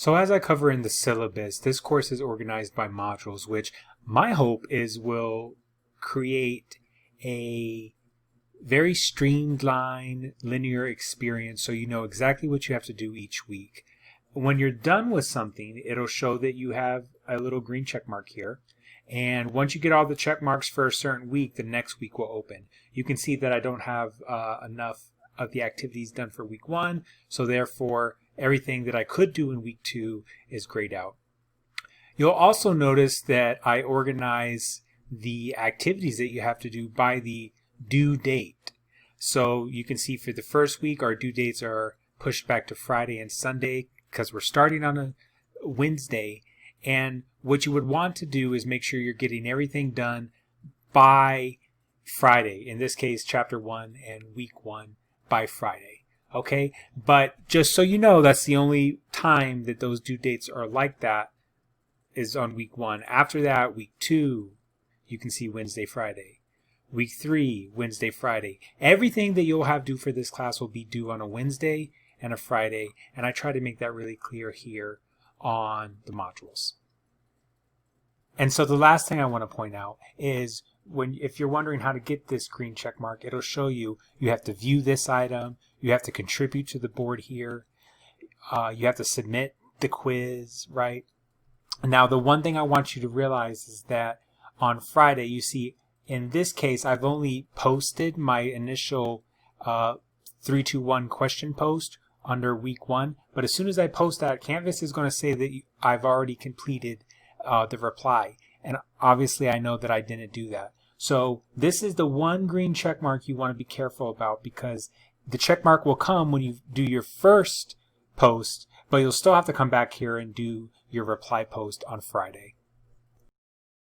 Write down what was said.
So as I cover in the syllabus, this course is organized by modules, which my hope is will create a very streamlined, linear experience so you know exactly what you have to do each week. When you're done with something, it'll show that you have a little green check mark here. And once you get all the check marks for a certain week, the next week will open. You can see that I don't have enough of the activities done for week 1, so therefore everything that I could do in week 2 is grayed out. You'll also notice that I organize the activities that you have to do by the due date. So you can see for the first week our due dates are pushed back to Friday and Sunday because we're starting on a Wednesday, and what you would want to do is make sure you're getting everything done by Friday, in this case chapter 1 and week 1 by Friday. Okay, but just so you know, that's the only time that those due dates are like that is on week 1. After that, week 2, you can see Wednesday, Friday. Week 3, Wednesday, Friday. Everything that you'll have due for this class will be due on a Wednesday and a Friday, and I try to make that really clear here on the modules. And so the last thing I want to point out is if you're wondering how to get this green check mark, it'll show you have to view this item, you have to contribute to the board here, you have to submit the quiz, right? Now the one thing I want you to realize is that on Friday, you see in this case I've only posted my initial 3-2-1 question post under week 1, but as soon as I post that, Canvas is going to say that I've already completed the reply, and obviously I know that I didn't do that. So this is the one green check mark you want to be careful about, because the check mark will come when you do your first post, but you'll still have to come back here and do your reply post on Friday.